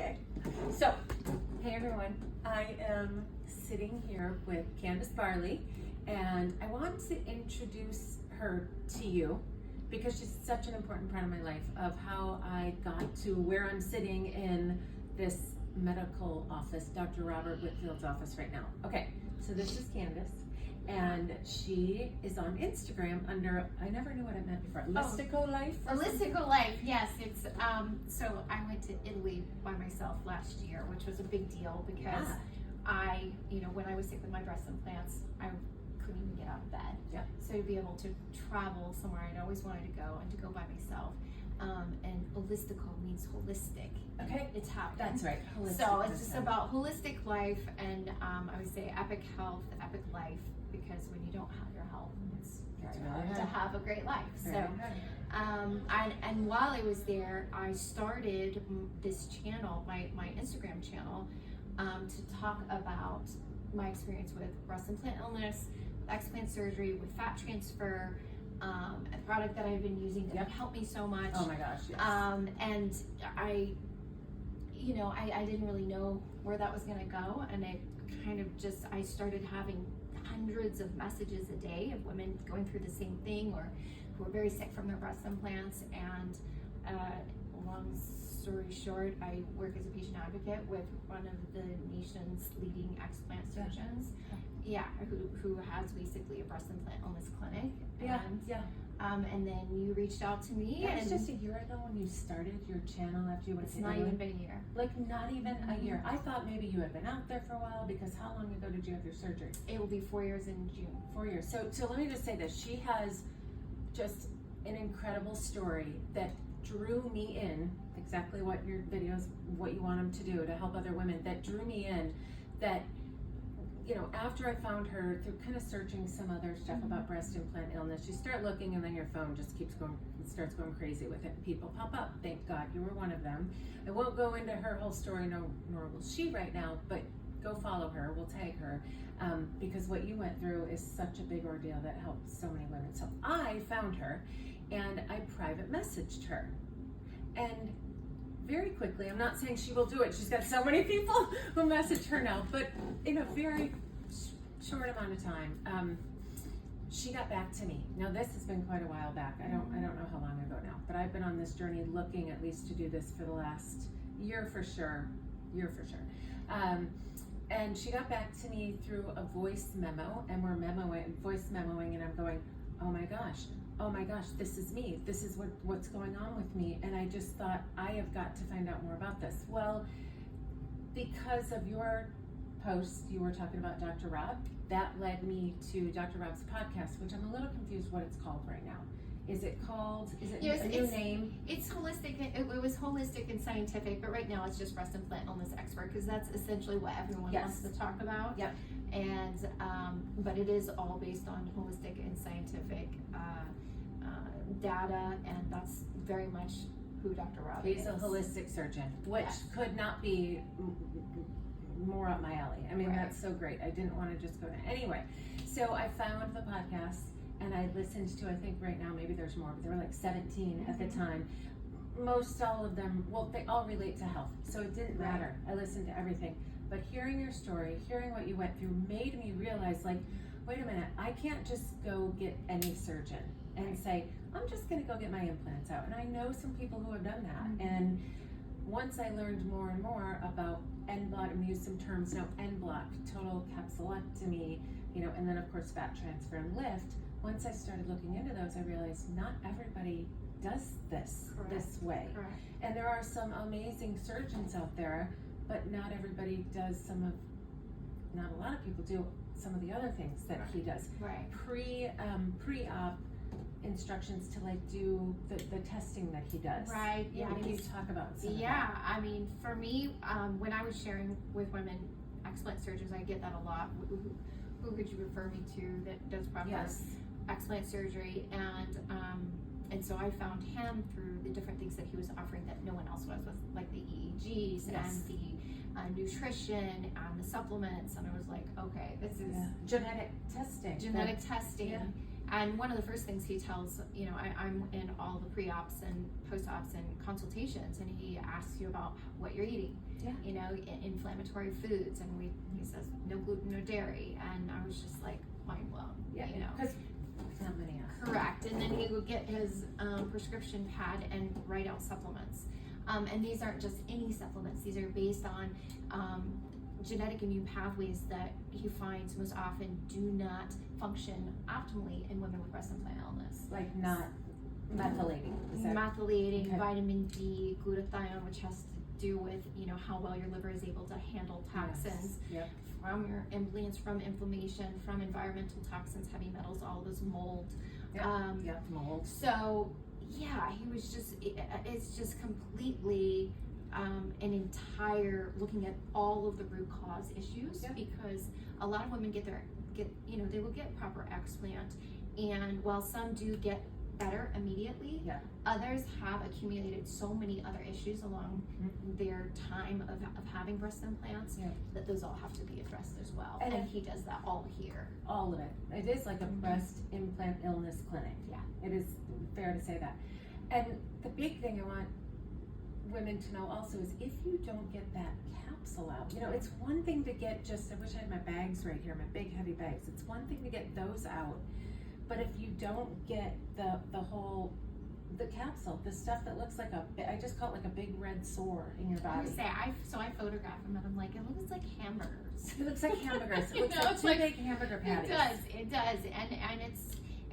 Okay. So, hey everyone. I am sitting here with Candace Barley, and I want to introduce her to you because she's such an important part of my life, of how I got to where I'm sitting in this medical office, Dr. Robert Whitfield's office right now. Okay, so this is Candace, and she is on Instagram under, I never knew what it meant before, Listico Life? Listico Life, yes. It's so I went to Italy by myself last year, which was a big deal because when I was sick with my breast implants, I couldn't even get out of bed. Yep. So to be able to travel somewhere I'd always wanted to go, and to go by myself. And holistico means holistic. Okay, it's happening. That's right. Holistic. So it's just about holistic life, and I would say epic health, epic life, because when you don't have your health, it's very hard to have a great life. And while I was there, I started this channel, my Instagram channel, to talk about my experience with breast implant illness, explant surgery, with fat transfer, a product that I've been using that helped me so much. Oh my gosh, yes. And I didn't really know where that was gonna go, and it kind of just, I started having hundreds of messages a day of women going through the same thing, or who are very sick from their breast implants. And long story short, I work as a patient advocate with one of the nation's leading explant surgeons. Who has basically a breast implant illness clinic. And then you reached out to me. It was just a year ago when you started your channel after you went to Italy. It's not even been a year. Like, not even a year. I thought maybe you had been out there for a while, because how long ago did you have your surgery? It will be 4 years in June. 4 years. So let me just say this. She has just an incredible story that drew me in, exactly what your videos, what you want them to do to help other women, that drew me in, that, you know, after I found her through kind of searching some other stuff about breast implant illness, you start looking, and then your phone just starts going crazy with it. People pop up. Thank God you were one of them. I won't go into her whole story, nor will she right now, but go follow her. We'll tag her, because what you went through is such a big ordeal that helped so many women. So I found her, and I private messaged her. And very quickly, I'm not saying she will do it, she's got so many people who message her now, but in a very short amount of time, she got back to me. Now, this has been quite a while back. I don't know how long ago now, but I've been on this journey looking at least to do this for the last year for sure. And she got back to me through a voice memo, and we're voice memoing, and I'm going, oh my gosh, this is me. This is what's going on with me. And I just thought, I have got to find out more about this. Well, because of your post, you were talking about Dr. Rob. That led me to Dr. Rob's podcast, which I'm a little confused what it's called right now. Is it a new name? It's holistic. It was holistic and scientific, but right now it's just breast implant illness expert, because that's essentially what everyone wants to talk about. Yep. And but it is all based on holistic and scientific data, and that's very much who Dr. Rob is. He's a holistic surgeon, which could not be more up my alley. I mean, that's so great. I didn't want to just go to anyway. So I found the podcast, and I listened to, I think right now maybe there's more, but there were like 17 at the time. Most all of them, well, they all relate to health, so it didn't matter. I listened to everything. But hearing your story, hearing what you went through, made me realize, like, wait a minute, I can't just go get any surgeon and say, I'm just going to go get my implants out. And I know some people who have done that. And once I learned more and more about en-bloc, I'm going to use some terms now, en-bloc, total capsulectomy, and then of course fat transfer and lift. Once I started looking into those, I realized not everybody does this way. Correct. And there are some amazing surgeons out there, but not everybody does not a lot of people do some of the other things that he does. Right. Pre-op instructions to like do the testing that he does. Right. Yeah. Can you talk about some of that? Yeah. I mean, for me, when I was sharing with women, explant surgeons, I get that a lot. Who could you refer me to that does proper explant surgery? And so I found him through the different things that he was offering that no one else was, with like the EEGs and the nutrition and the supplements. And I was like, okay, this is genetic testing. testing. And one of the first things he tells, you know, I'm in all the pre-ops and post-ops and consultations, and he asks you about what you're eating. Yeah. You know, inflammatory foods, and he says no gluten, no dairy, and I was just like mind blown. Yeah, you know, because not many are. correct. And then he would get his prescription pad and write out supplements. And these aren't just any supplements; these are based on genetic immune pathways that he finds most often do not function optimally in women with breast implant illness. Like not methylating. Methylating, okay. vitamin D, glutathione, which has to do with, you know, how well your liver is able to handle toxins. Yes. Yep. From your implants, from inflammation, from environmental toxins, heavy metals, all those mold. Yep, mold. So yeah, he was just, it's just completely an entire looking at all of the root cause issues, because a lot of women you know, they will get proper explant, and while some do get better immediately, others have accumulated so many other issues along their time of having breast implants that those all have to be addressed as well. And he does that all here. All of it. It is like a breast implant illness clinic. Yeah. It is fair to say that. And the big thing I want women to know also is if you don't get that capsule out, you know, it's one thing to get just, I wish I had my bags right here, my big heavy bags. It's one thing to get those out, but if you don't get the capsule, the stuff that looks like I just call it like a big red sore in your body. I photograph them and I'm like, it looks like hamburgers. It looks like hamburgers. It looks know, like it's two like, big hamburger patties. It does, and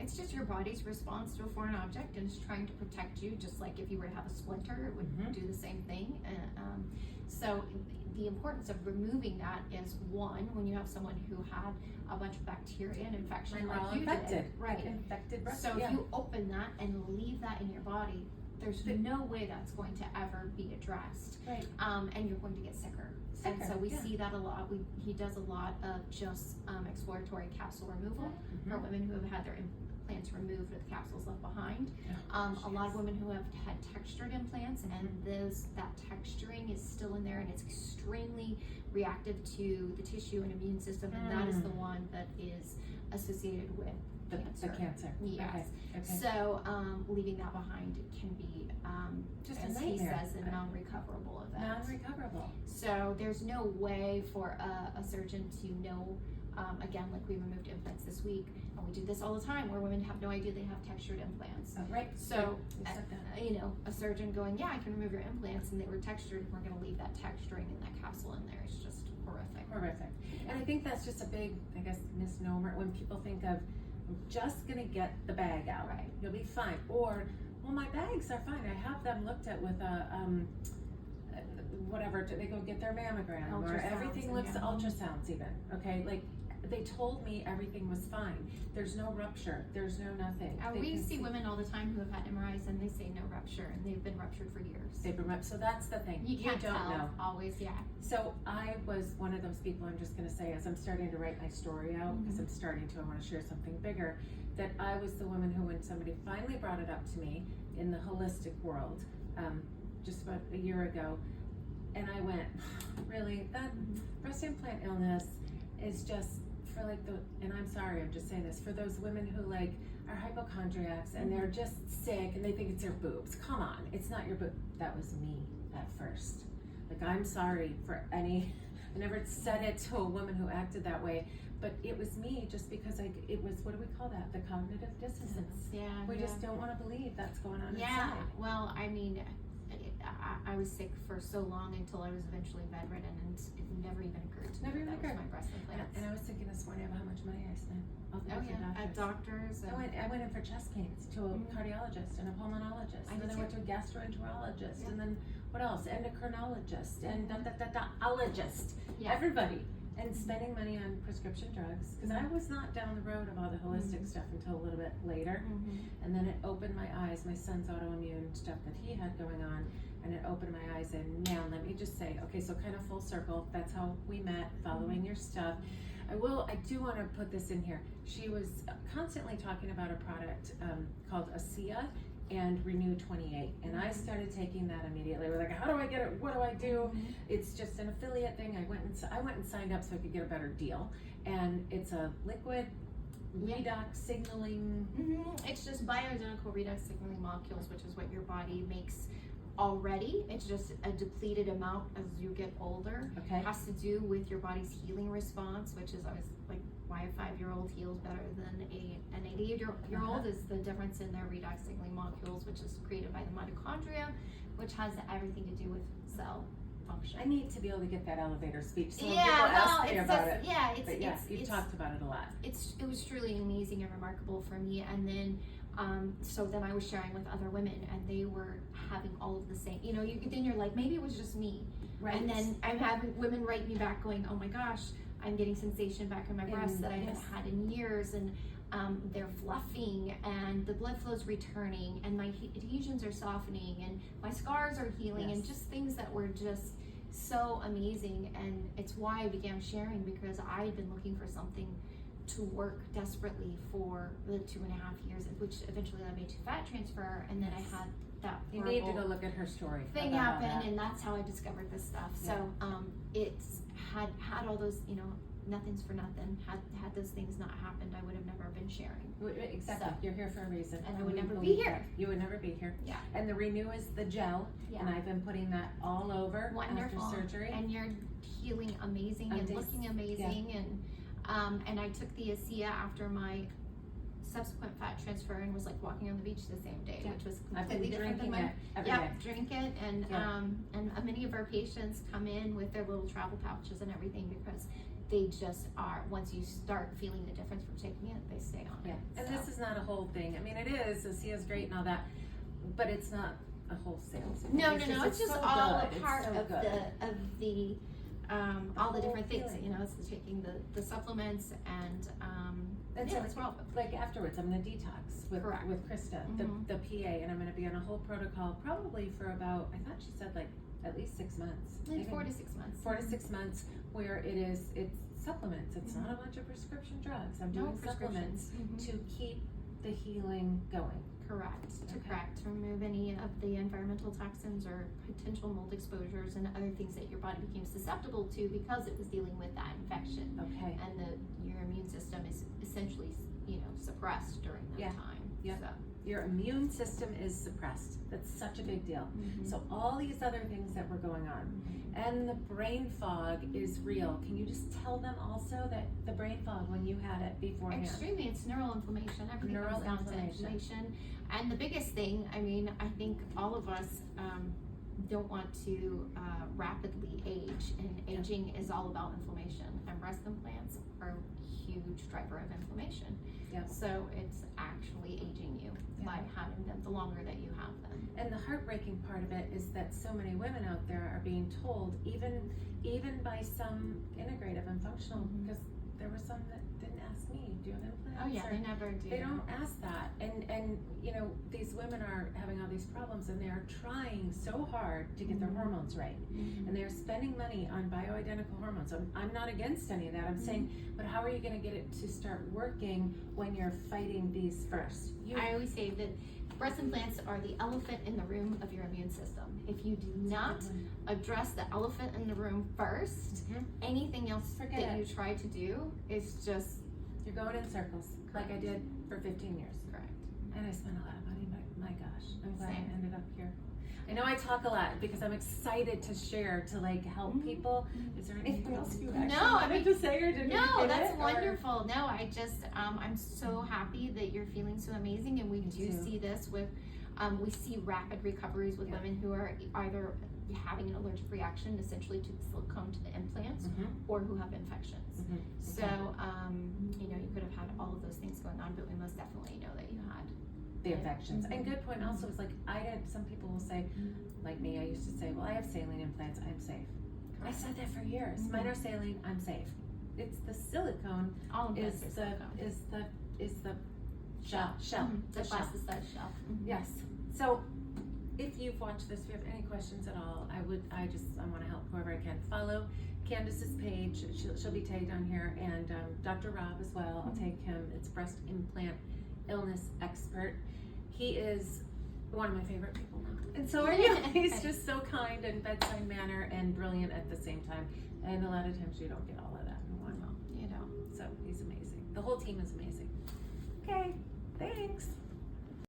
it's just your body's response to a foreign object, and it's trying to protect you, just like if you were to have a splinter, it would do the same thing. So the importance of removing that is, one, when you have someone who had a bunch of bacteria and infection like you did, right? Infected breast. So if you open that and leave that in your body, there's no way that's going to ever be addressed, right? And you're going to get sicker. And so we see that a lot. He does a lot of just exploratory capsule removal for women who have had their implants removed with capsules left behind. A lot of women who have had textured implants, and that texturing is still in there, and it's extremely reactive to the tissue and immune system, and that is the one that is associated with the cancer. Yes. Okay. So leaving that behind can be just as a he nightmare. says, a non-recoverable event. Non-recoverable. So there's no way for a surgeon to know. Again, like we removed implants this week, and we do this all the time where women have no idea they have textured implants. Right. So, you know, a surgeon going, yeah, I can remove your implants, and they were textured, and we're going to leave that texturing and that capsule in there. It's just horrific. Horrific. And I think that's just a big, I guess, misnomer when people think of, I'm just going to get the bag out. Right. You'll be fine. Or, well, my bags are fine. I have them looked at with a, whatever, they go get their mammogram, or everything looks, ultrasounds even, okay? Like, they told me everything was fine. There's no rupture. There's no nothing. And we see women all the time who have had MRIs, and they say no rupture, and they've been ruptured for years. They've been ruptured. So that's the thing. You can't don't tell. know. Always, yeah. So I was one of those people, I'm just going to say, as I'm starting to write my story out, because I'm starting to, I want to share something bigger, that I was the woman who, when somebody finally brought it up to me in the holistic world, just about a year ago, and I went, really, that breast implant illness is just for like and I'm sorry, I'm just saying this, for those women who like are hypochondriacs and they're just sick and they think it's their boobs. Come on, it's not your boob. That was me at first. Like, I'm sorry for I never said it to a woman who acted that way, but it was me just because it was, what do we call that? The cognitive dissonance. Yeah. We just don't want to believe that's going on Yeah. inside. Well, I mean, I was sick for so long until I was eventually bedridden, and it never even occurred to me that was my breast implants. And I was thinking this morning about how much money I spent. At doctors. I went in for chest pains to a cardiologist and a pulmonologist, and then I went to a gastroenterologist, and then what else? Endocrinologist and ologist. Yeah. Everybody. And spending money on prescription drugs, because I was not down the road of all the holistic stuff until a little bit later. And then it opened my eyes, my son's autoimmune stuff that he had going on, and it opened my eyes. And now let me just say, okay, so kind of full circle, that's how we met, following your stuff. I do want to put this in here. She was constantly talking about a product called ASEA and Renew 28, and I started taking that immediately. We're like, how do I get it? What do I do? It's just an affiliate thing. I went and signed up so I could get a better deal, and it's a liquid redox signaling. It's just bioidentical redox signaling molecules, which is what your body makes already. It's just a depleted amount as you get older. Okay. It has to do with your body's healing response, which is always like why a 5-year-old heals better than an 88-year-old is the difference in their redox signaling molecules, which is created by the mitochondria, which has everything to do with cell function. I need to be able to get that elevator speech. So Yeah, people well, ask me it's about just, it. yeah, But yes, you've talked about it a lot. it was truly amazing and remarkable for me. And then so then I was sharing with other women, and they were having all of the same, you know, then you're like, maybe it was just me. Right. And then I'm having women write me back going, oh my gosh, I'm getting sensation back in my breasts that I haven't had in years, and they're fluffing, and the blood flow's returning, and my adhesions are softening, and my scars are healing, and just things that were just so amazing. And it's why I began sharing, because I had been looking for something to work desperately for the 2.5 years, which eventually led me to fat transfer, and then I had that you need to go look at her story thing happen, and that's how I discovered this stuff. Yeah. So it's had all those, you know, nothing's for nothing. Had those things not happened, I would have never been sharing. Exactly. So, you're here for a reason, and I would never be here. You would never be here. Yeah. And the Renew is the gel, and I've been putting that all over Wonderful. after surgery. And you're healing amazing and looking amazing, and I took the ASEA after my subsequent fat transfer and was like walking on the beach the same day, which was completely different than my drink it, and many of our patients come in with their little travel pouches and everything, because they just are, once you start feeling the difference from taking it, they stay on it. And this is not a whole thing. I mean, it is, ASEA is great and all that, but it's not a wholesale. No, it's just so all a part of the all the different things, you know, it's taking the supplements and it's well. Like afterwards, I'm gonna detox with Krista, the PA, and I'm gonna be on a whole protocol probably for about, I thought she said like at least 6 months. Like 4 to 6 months. 4 to 6 months, where it's supplements. It's not a bunch of prescription drugs. I'm doing supplements to keep the healing going. Correct. To remove any of the environmental toxins or potential mold exposures and other things that your body became susceptible to because it was dealing with that infection. Okay. And your immune system is essentially, you know, suppressed during that time. Yeah. So. Your immune system is suppressed. That's such a big deal. So all these other things that were going on, and the brain fog is real. Can you just tell them also that the brain fog, when you had it beforehand? Extremely, it's neural inflammation. Everything comes down to inflammation. And the biggest thing, I mean, I think all of us don't want to rapidly age, and aging is all about inflammation. And breast implants are a huge driver of inflammation. So it's actually aging you by having them the longer that you have them. And the heartbreaking part of it is that so many women out there are being told, even by some integrative and functional, because there were some that didn't ask me, do you have implants? Oh yeah, they never do. They don't ask that, and you know, these women are having all these problems, and they are trying so hard to get their hormones right, and they're spending money on bioidentical hormones. I'm not against any of that. I'm saying, but how are you going to get it to start working when you're fighting these first? I always say that breast implants are the elephant in the room of your immune system. If you do not address the elephant in the room first, anything else that you try to do is just... You're going in circles, like I did for 15 years. Correct. And I spent a lot of money, but my gosh, I'm glad I ended up here. I know I talk a lot because I'm excited to share, to like help people. Is there anything else you actually wanted to say, or did that's wonderful. No, I just, I'm so happy that you're feeling so amazing, and we do see this with, we see rapid recoveries with women who are either having an allergic reaction essentially to the silicone, to the implants, or who have infections. So, you know, you could have had all of those things going on, but we most definitely know that you had the infections. And good point also is like, some people will say, like me, I used to say, well, I have saline implants, I'm safe. I said that for years. Mine are saline, I'm safe. It's the silicone is the shell. The plasticized shell. Yes. So if you've watched this, if you have any questions at all, I want to help whoever I can. Follow Candace's page. She'll be tagged on here, and Dr. Rob as well. I'll tag him. It's Breast Implant Illness expert. He is one of my favorite people now, and so are you. He's just so kind and bedside manner and brilliant at the same time. And a lot of times you don't get all of that in one. You know. So he's amazing. The whole team is amazing. Okay, thanks.